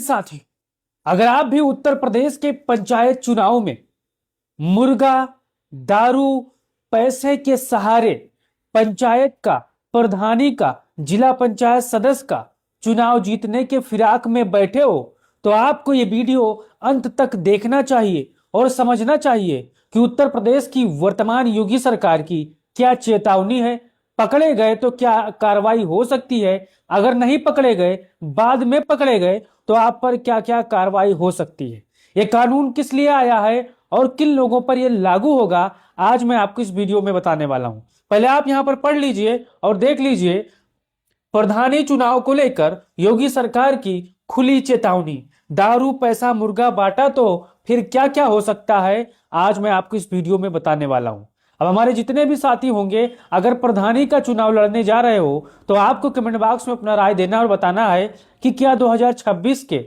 साथी, अगर आप भी उत्तर प्रदेश के पंचायत चुनाव में मुर्गा, दारू, पैसे के सहारे पंचायत का, प्रधानी का, जिला पंचायत सदस्य का चुनाव जीतने के फिराक में बैठे हो तो आपको ये वीडियो अंत तक देखना चाहिए और समझना चाहिए कि उत्तर प्रदेश की वर्तमान योगी सरकार की क्या चेतावनी है। पकड़े गए तो क्या कार्रवाई हो सकती है, अगर नहीं पकड़े गए, बाद में पकड़े गए तो आप पर क्या क्या कार्रवाई हो सकती है। ये कानून किस लिए आया है और किन लोगों पर यह लागू होगा, आज मैं आपको इस वीडियो में बताने वाला हूं। पहले आप यहां पर पढ़ लीजिए और देख लीजिए प्रधानी चुनाव को लेकर योगी सरकार की खुली चेतावनी। दारू, पैसा, मुर्गा बांटा तो फिर क्या क्या हो सकता है, आज मैं आपको इस वीडियो में बताने वाला हूं। अब हमारे जितने भी साथी होंगे, अगर प्रधानी का चुनाव लड़ने जा रहे हो तो आपको कमेंट बॉक्स में अपना राय देना और बताना है कि क्या 2026 के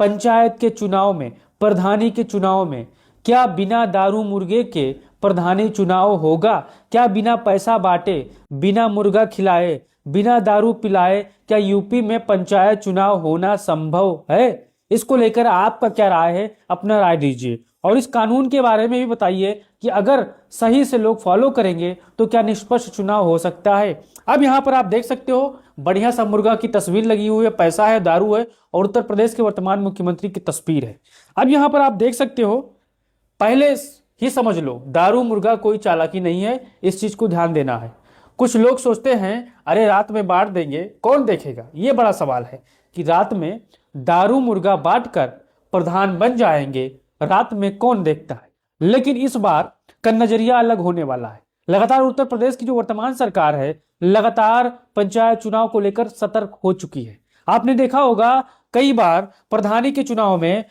पंचायत के चुनाव में, प्रधानी के चुनाव में क्या बिना दारू मुर्गे के प्रधानी चुनाव होगा? क्या बिना पैसा बांटे, बिना मुर्गा खिलाए, बिना दारू पिलाए क्या यूपी में पंचायत चुनाव होना संभव है? इसको लेकर आपका क्या राय है, अपना राय दीजिए और इस कानून के बारे में भी बताइए कि अगर सही से लोग फॉलो करेंगे तो क्या निष्पक्ष चुनाव हो सकता है। अब यहाँ पर आप देख सकते हो बढ़िया सा मुर्गा की तस्वीर लगी हुई है, पैसा है, दारू है और उत्तर प्रदेश के वर्तमान मुख्यमंत्री की तस्वीर है। अब यहाँ पर आप देख सकते हो, पहले ही समझ लो दारू मुर्गा कोई चालाकी नहीं है, इस चीज को ध्यान देना है। कुछ लोग सोचते हैं अरे रात में बांट देंगे, कौन देखेगा, ये बड़ा सवाल है कि रात में दारू मुर्गा बांटकर प्रधान बन जाएंगे, रात में कौन देखता है। लेकिन इस बार का नजरिया अलग होने वाला है। लगातार उत्तर प्रदेश की जो वर्तमान सरकार है लगातार पंचायत चुनाव को लेकर सतर्क हो चुकी है। आपने देखा होगा कई बार प्रधानी के चुनाव में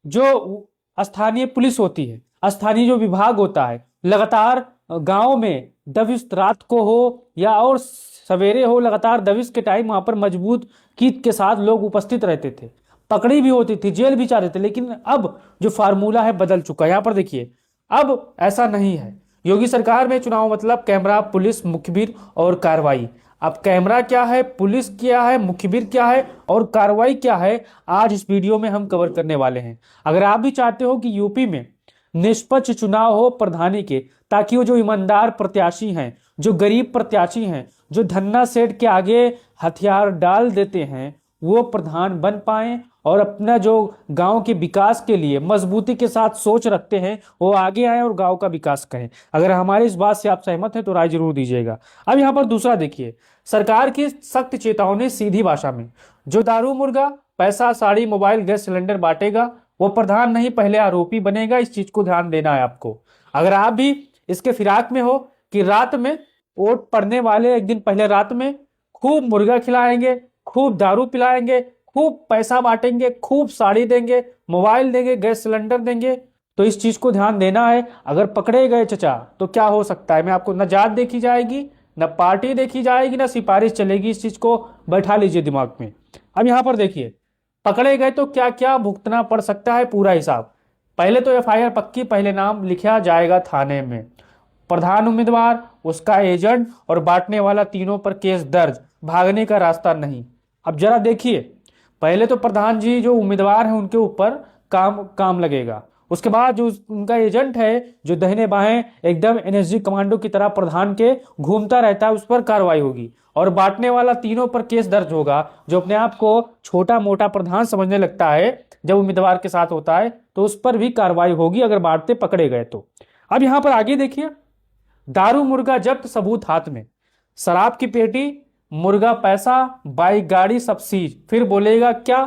जो स्थानीय पुलिस होती है, स्थानीय जो विभाग होता है, लगातार गांव में दबिश, रात को हो या और सवेरे हो, लगातार दबिश के टाइम वहां पर मजबूत किट के साथ लोग उपस्थित रहते थे, पकड़ी भी होती थी, जेल भी चाहते थे। लेकिन अब जो फार्मूला है बदल चुका है। यहाँ पर देखिए अब ऐसा नहीं है। योगी सरकार में चुनाव मतलब कैमरा, पुलिस, मुखबिर और कार्रवाई। अब कैमरा क्या है, पुलिस क्या है, मुखबिर क्या है और कार्रवाई क्या है, आज इस वीडियो में हम कवर करने वाले हैं। अगर आप भी चाहते हो कि यूपी में निष्पक्ष चुनाव हो प्रधानी के, ताकि वो जो ईमानदार प्रत्याशी हैं, जो गरीब प्रत्याशी हैं, जो धन्ना सेठ के आगे हथियार डाल देते हैं, वो प्रधान बन पाए और अपना जो गांव के विकास के लिए मजबूती के साथ सोच रखते हैं वो आगे आए और गांव का विकास करें। अगर हमारी इस बात से आप सहमत हैं तो राय जरूर दीजिएगा। अब यहाँ पर दूसरा देखिए, सरकार की सख्त चेतावनी सीधी भाषा में। जो दारू मुर्गा, पैसा, साड़ी, मोबाइल, गैस सिलेंडर बांटेगा वो प्रधान नहीं, पहले आरोपी बनेगा। इस चीज को ध्यान देना है आपको। अगर आप भी इसके फिराक में हो कि रात में वोट पड़ने वाले एक दिन पहले रात में खूब मुर्गा खिलाएंगे, खूब दारू पिलाएंगे, खूब पैसा बांटेंगे, खूब साड़ी देंगे, मोबाइल देंगे, गैस सिलेंडर देंगे, तो इस चीज को ध्यान देना है। अगर पकड़े गए चचा तो क्या हो सकता है, मैं आपको न जात देखी जाएगी, न पार्टी देखी जाएगी, न सिफारिश चलेगी। इस चीज को बैठा लीजिए दिमाग में। अब यहाँ पर देखिए पकड़े गए तो क्या क्या भुगतना पड़ सकता है, पूरा हिसाब। पहले तो एफआईआर पक्की, पहले नाम लिखा जाएगा थाने में, प्रधान उम्मीदवार, उसका एजेंट और बांटने वाला, तीनों पर केस दर्ज, भागने का रास्ता नहीं। अब जरा देखिए, पहले तो प्रधान जी जो उम्मीदवार हैं उनके ऊपर काम लगेगा। उसके बाद जो उनका एजेंट है जो दहिने बाहें एकदम एनएसजी कमांडो की तरह प्रधान के घूमता रहता है, उस पर कार्रवाई होगी और बांटने वाला, तीनों पर केस दर्ज होगा। जो अपने आप को छोटा मोटा प्रधान समझने लगता है जब उम्मीदवार के साथ होता है तो उस पर भी कार्रवाई होगी अगर बांटते पकड़े गए तो। अब यहां पर आगे देखिए, दारू मुर्गा जब्त, सबूत हाथ में, शराब की पेटी, मुर्गा, पैसा, बाइक, गाड़ी, सब सीज। फिर बोलेगा क्या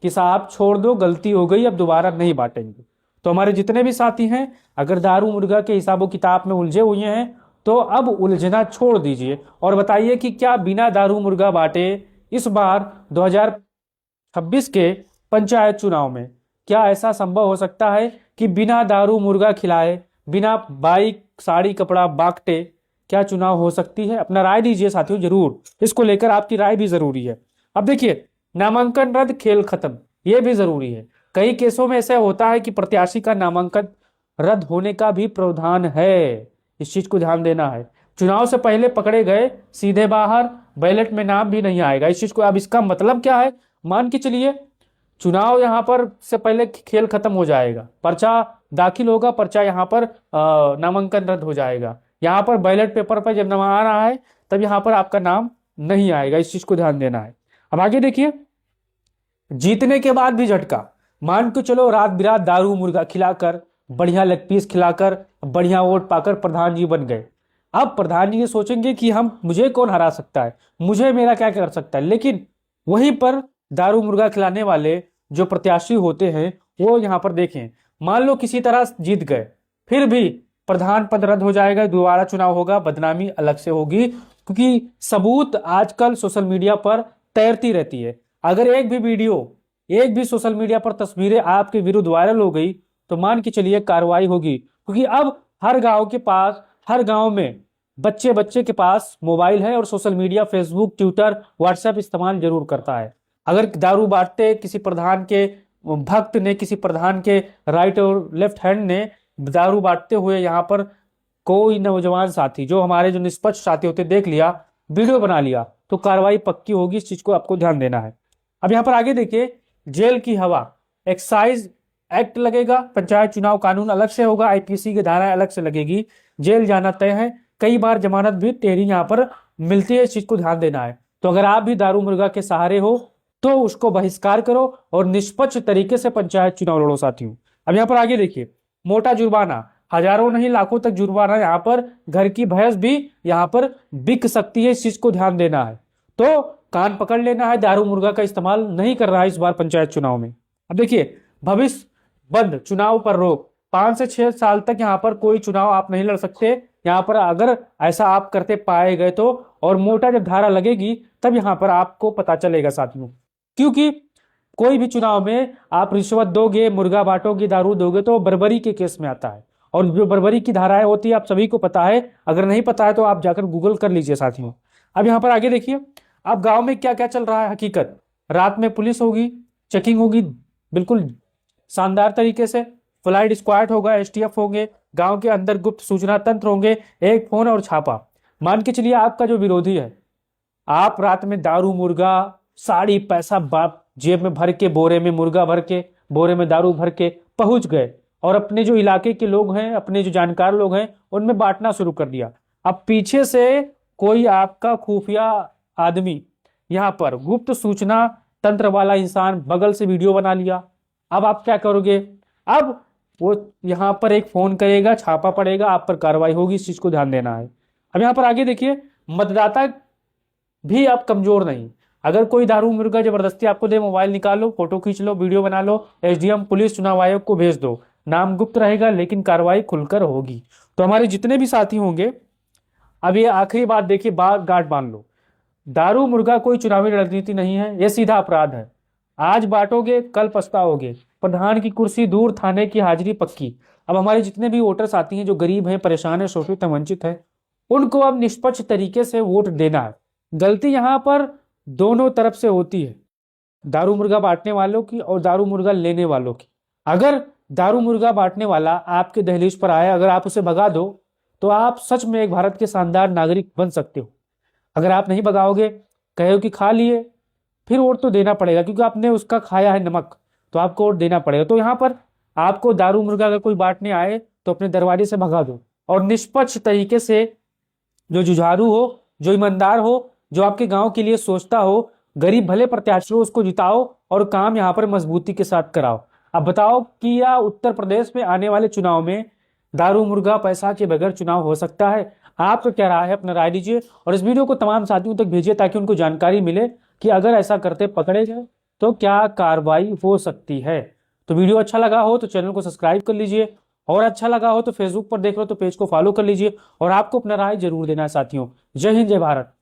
कि साहब छोड़ दो, गलती हो गई, अब दोबारा नहीं बांटेंगे। तो हमारे जितने भी साथी हैं अगर दारू मुर्गा के हिसाबो किताब में उलझे हुए हैं तो अब उलझना छोड़ दीजिए और बताइए कि क्या बिना दारू मुर्गा बांटे इस बार 2026 के पंचायत चुनाव में क्या ऐसा संभव हो सकता है कि बिना दारू मुर्गा खिलाए, बिना बाइक, साड़ी, कपड़ा बांटे क्या चुनाव हो सकती है? अपना राय दीजिए साथियों जरूर, इसको लेकर आपकी राय भी जरूरी है। अब देखिए, नामांकन रद्द, खेल खत्म, ये भी जरूरी है। कई केसों में ऐसा होता है कि प्रत्याशी का नामांकन रद्द होने का भी प्रावधान है, इस चीज को ध्यान देना है। चुनाव से पहले पकड़े गए सीधे बाहर, बैलेट में नाम भी नहीं आएगा, इस चीज को। अब इसका मतलब क्या है, मान के चलिए चुनाव यहाँ पर से पहले खेल खत्म हो जाएगा, पर्चा दाखिल होगा, पर्चा यहाँ पर नामांकन रद्द हो जाएगा। यहाँ पर बैलेट पेपर पर जब नाम आ रहा है तब यहाँ पर आपका नाम नहीं आएगा, इस चीज को ध्यान देना है। अब आगे देखिए, जीतने के बाद भी झटका। मान के चलो रात बिरात दारू मुर्गा खिलाकर, बढ़िया लेग पीस खिलाकर, बढ़िया वोट पाकर प्रधान जी बन गए। अब प्रधान जी ये सोचेंगे कि हम मुझे कौन हरा सकता है, मुझे मेरा क्या कर सकता है। लेकिन वहीं पर दारू मुर्गा खिलाने वाले जो प्रत्याशी होते हैं वो यहाँ पर देखें, मान लो किसी तरह जीत गए, फिर भी प्रधान पद रद्द हो जाएगा, दोबारा चुनाव होगा, बदनामी अलग से होगी। क्योंकि सबूत आजकल सोशल मीडिया पर तैरती रहती है। अगर एक भी वीडियो, एक भी सोशल मीडिया पर तस्वीरें आपके विरुद्ध वायरल हो गई तो मान के चलिए कार्रवाई होगी। क्योंकि अब हर गांव के पास, हर गांव में बच्चे बच्चे के पास मोबाइल है और social media, Facebook, Twitter, WhatsApp इस्तेमाल जरूर करता है। अगर दारू बांटते किसी प्रधान के भक्त ने, किसी प्रधान के राइट और लेफ्ट हैंड ने दारू बांटते हुए यहाँ पर कोई नौजवान साथी, जो हमारे जो निष्पक्ष साथी होते, देख लिया, वीडियो बना लिया, तो कार्रवाई पक्की होगी। इस चीज को आपको ध्यान देना है। अब यहाँ पर आगे देखिए, जेल की हवा, एक्साइज एक्ट लगेगा, पंचायत चुनाव कानून अलग से होगा, आईपीसी की धारा अलग से लगेगी, जेल जाना तय है। कई बार जमानत भी टेढ़ी यहाँ पर मिलती है, इस चीज को ध्यान देना है। तो अगर आप भी दारू मुर्गा के सहारे हो तो उसको बहिष्कार करो और निष्पक्ष तरीके से पंचायत चुनाव लड़ो साथियों। अब यहाँ पर आगे देखिए, मोटा जुर्माना, हजारों नहीं लाखों तक जुर्माना, यहाँ पर घर की भैंस भी यहाँ पर बिक सकती है, इस चीज को ध्यान देना है। तो कान पकड़ लेना है, दारू मुर्गा का इस्तेमाल नहीं कर रहा है इस बार पंचायत चुनाव में। अब देखिए, भविष्य बंद, चुनाव पर रोक, 5 से 6 साल तक यहाँ पर कोई चुनाव आप नहीं लड़ सकते। यहाँ पर अगर ऐसा आप करते पाए गए तो, और मोटा जब धारा लगेगी तब यहाँ पर आपको पता चलेगा साथियों। क्योंकि कोई भी चुनाव में आप रिश्वत दोगे, मुर्गा बांटोगे, दारू दोगे तो बर्बरी के केस में आता है। और जो बर्बरी की धाराएं होती है आप सभी को पता है, अगर नहीं पता है तो आप जाकर गूगल कर लीजिए साथियों। अब यहाँ पर आगे देखिए, अब गांव में क्या क्या चल रहा है हकीकत। रात में पुलिस होगी, चेकिंग होगी बिल्कुल शानदार तरीके से, फ्लाइट स्क्वाड होगा, एसटीएफ होंगे, गांव के अंदर गुप्त सूचना तंत्र होंगे, एक फोन और छापा। मान के चलिए आपका जो विरोधी है, आप रात में दारू मुर्गा, साड़ी, पैसा बाप जेब में भर के, बोरे में मुर्गा भर के, बोरे में दारू भर के पहुंच गए और अपने जो इलाके के लोग हैं, अपने जो जानकार लोग हैं, उनमें बांटना शुरू कर दिया। अब पीछे से कोई आपका खुफिया आदमी, यहाँ पर गुप्त सूचना तंत्र वाला इंसान बगल से वीडियो बना लिया। अब आप क्या करोगे? अब वो यहाँ पर एक फोन करेगा, छापा पड़ेगा, आप पर कार्रवाई होगी, इस चीज को ध्यान देना है। अब यहाँ पर आगे देखिए, मतदाता भी अब कमजोर नहीं। अगर कोई दारू मुर्गा जबरदस्ती आपको दे, मोबाइल निकालो, फोटो खींच लो, वीडियो बना लो, एसडीएम, पुलिस, चुनाव आयोग को भेज दो, नाम गुप्त रहेगा लेकिन कार्रवाई खुलकर होगी। तो हमारे जितने भी साथी होंगे, अब ये आखिरी बात देखिए, बात गांठ बांध लो, दारू मुर्गा कोई चुनावी रणनीति नहीं है, ये सीधा अपराध है। आज बांटोगे कल पछताओगे। प्रधान की कुर्सी दूर, थाने की हाजिरी पक्की। अब हमारे जितने भी वोटर्स आती हैं जो गरीब हैं, परेशान है, शोषित है, वंचित है, उनको अब निष्पक्ष तरीके से वोट देना है। गलती यहाँ पर दोनों तरफ से होती है, दारू मुर्गा बांटने वालों की और दारू मुर्गा लेने वालों की। अगर दारू मुर्गा बांटने वाला आपके दहलीज पर आया, अगर आप उसे भगा दो तो आप सच में एक भारत के शानदार नागरिक बन सकते हो। अगर आप नहीं भगाओगे, कहो कि खा लिए, फिर वोट तो देना पड़ेगा, क्योंकि आपने उसका खाया है नमक, तो आपको वोट देना पड़ेगा। तो यहाँ पर आपको दारू मुर्गा अगर कोई बांटने आए तो अपने दरवाजे से भगा दो और निष्पक्ष तरीके से जो जुझारू हो, जो ईमानदार हो, जो आपके गांव के लिए सोचता हो, गरीब भले प्रत्याशी हो, उसको जिताओ और काम यहाँ पर मजबूती के साथ कराओ। अब बताओ कि या उत्तर प्रदेश में आने वाले चुनाव में दारू मुर्गा पैसा के बगैर चुनाव हो सकता है? आपको क्या राय है, अपना राय दीजिए और इस वीडियो को तमाम साथियों तक भेजिए ताकि उनको जानकारी मिले कि अगर ऐसा करते पकड़े गए तो क्या कार्रवाई हो सकती है। तो वीडियो अच्छा लगा हो तो चैनल को सब्सक्राइब कर लीजिए, और अच्छा लगा हो तो फेसबुक पर देख रहे हो तो पेज को फॉलो कर लीजिए, और आपको अपना राय जरूर देना है साथियों। जय हिंद, जय भारत।